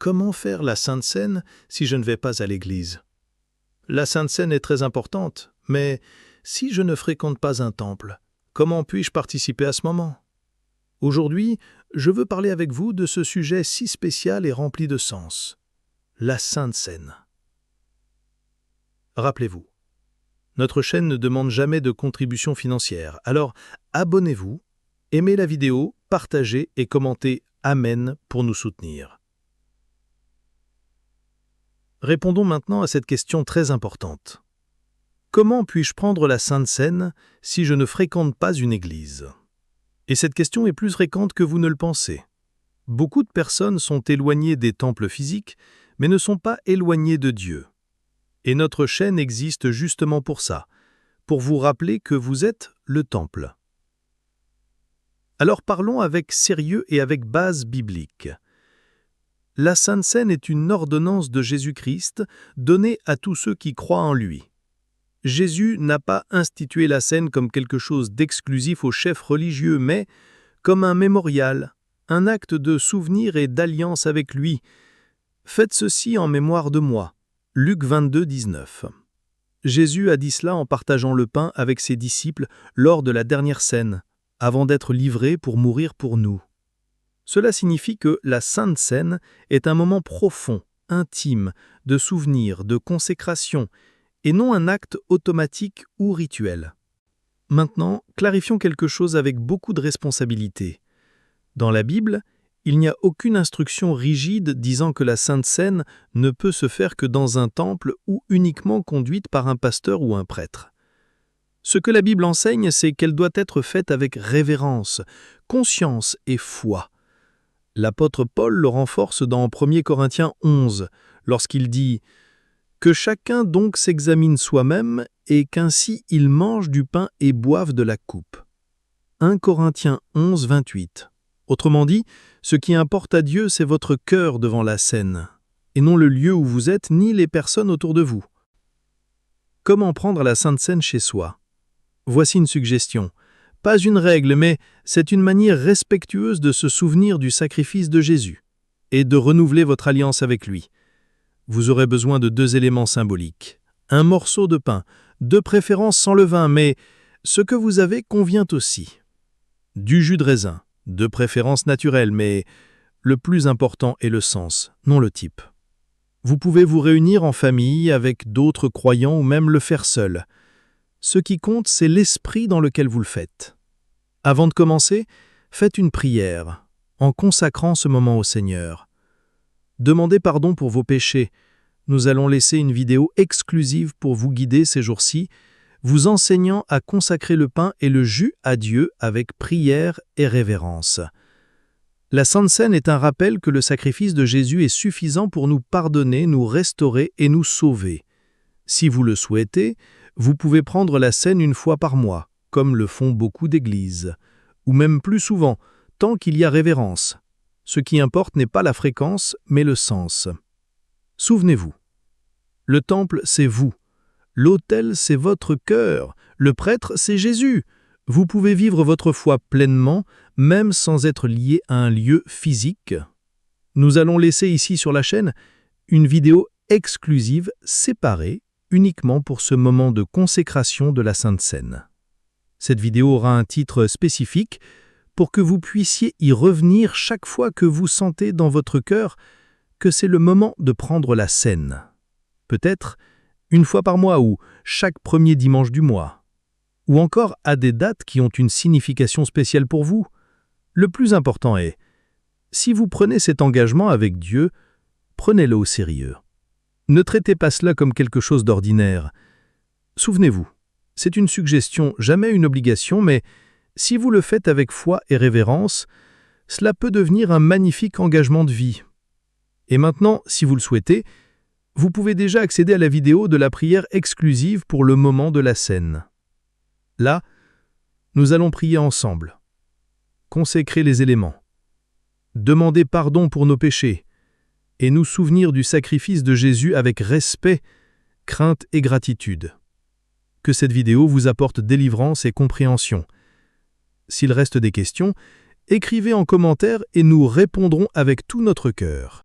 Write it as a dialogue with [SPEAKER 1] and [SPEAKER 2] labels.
[SPEAKER 1] Comment faire la Sainte Seine si je ne vais pas à l'église? La Sainte Seine est très importante, mais si je ne fréquente pas un temple, comment puis-je participer à ce moment? Aujourd'hui, je veux parler avec vous de ce sujet si spécial et rempli de sens, la Sainte Seine. Rappelez-vous, notre chaîne ne demande jamais de contribution financière, alors abonnez-vous, aimez la vidéo, partagez et commentez « Amen » pour nous soutenir. Répondons maintenant à cette question très importante. Comment puis-je prendre la Sainte Seine si je ne fréquente pas une église? Et cette question est plus fréquente que vous ne le pensez. Beaucoup de personnes sont éloignées des temples physiques, mais ne sont pas éloignées de Dieu. Et notre chaîne existe justement pour ça, pour vous rappeler que vous êtes le temple. Alors parlons avec sérieux et avec base biblique. La Sainte Seine est une ordonnance de Jésus-Christ donnée à tous ceux qui croient en lui. Jésus n'a pas institué la Seine comme quelque chose d'exclusif aux chefs religieux, mais comme un mémorial, un acte de souvenir et d'alliance avec lui. Faites ceci en mémoire de moi. Luc 22, 19. Jésus a dit cela en partageant le pain avec ses disciples lors de la dernière scène, avant d'être livré pour mourir pour nous. Cela signifie que la Sainte Seine est un moment profond, intime, de souvenir, de consécration, et non un acte automatique ou rituel. Maintenant, clarifions quelque chose avec beaucoup de responsabilité. Dans la Bible, il n'y a aucune instruction rigide disant que la Sainte Seine ne peut se faire que dans un temple ou uniquement conduite par un pasteur ou un prêtre. Ce que la Bible enseigne, c'est qu'elle doit être faite avec révérence, conscience et foi. L'apôtre Paul le renforce dans 1 Corinthiens 11, lorsqu'il dit « Que chacun donc s'examine soi-même et qu'ainsi il mange du pain et boive de la coupe. » 1 Corinthiens 11, 28. Autrement dit, ce qui importe à Dieu, c'est votre cœur devant la scène, et non le lieu où vous êtes ni les personnes autour de vous. Comment prendre la Sainte Seine chez soi? Voici une suggestion. Pas une règle, mais c'est une manière respectueuse de se souvenir du sacrifice de Jésus et de renouveler votre alliance avec lui. Vous aurez besoin de 2 éléments symboliques. Un morceau de pain, de préférence sans levain, mais ce que vous avez convient aussi. Du jus de raisin, de préférence naturel, mais le plus important est le sens, non le type. Vous pouvez vous réunir en famille avec d'autres croyants ou même le faire seul. Ce qui compte, c'est l'esprit dans lequel vous le faites. Avant de commencer, faites une prière, en consacrant ce moment au Seigneur. Demandez pardon pour vos péchés. Nous allons laisser une vidéo exclusive pour vous guider ces jours-ci, vous enseignant à consacrer le pain et le jus à Dieu avec prière et révérence. La Sainte Seine est un rappel que le sacrifice de Jésus est suffisant pour nous pardonner, nous restaurer et nous sauver. Si vous le souhaitez, vous pouvez prendre la Seine une fois par mois, comme le font beaucoup d'églises, ou même plus souvent, tant qu'il y a révérence. Ce qui importe n'est pas la fréquence, mais le sens. Souvenez-vous, le temple, c'est vous. L'autel, c'est votre cœur. Le prêtre, c'est Jésus. Vous pouvez vivre votre foi pleinement, même sans être lié à un lieu physique. Nous allons laisser ici sur la chaîne une vidéo exclusive séparée uniquement pour ce moment de consécration de la Sainte Seine. Cette vidéo aura un titre spécifique pour que vous puissiez y revenir chaque fois que vous sentez dans votre cœur que c'est le moment de prendre la Seine. Peut-être une fois par mois ou chaque premier dimanche du mois. Ou encore à des dates qui ont une signification spéciale pour vous. Le plus important est, si vous prenez cet engagement avec Dieu, prenez-le au sérieux. Ne traitez pas cela comme quelque chose d'ordinaire. Souvenez-vous, c'est une suggestion, jamais une obligation, mais si vous le faites avec foi et révérence, cela peut devenir un magnifique engagement de vie. Et maintenant, si vous le souhaitez, vous pouvez déjà accéder à la vidéo de la prière exclusive pour le moment de la Seine. Là, nous allons prier ensemble. Consécrer les éléments. Demander pardon pour nos péchés. Et nous souvenir du sacrifice de Jésus avec respect, crainte et gratitude. Que cette vidéo vous apporte délivrance et compréhension. S'il reste des questions, écrivez en commentaire et nous répondrons avec tout notre cœur.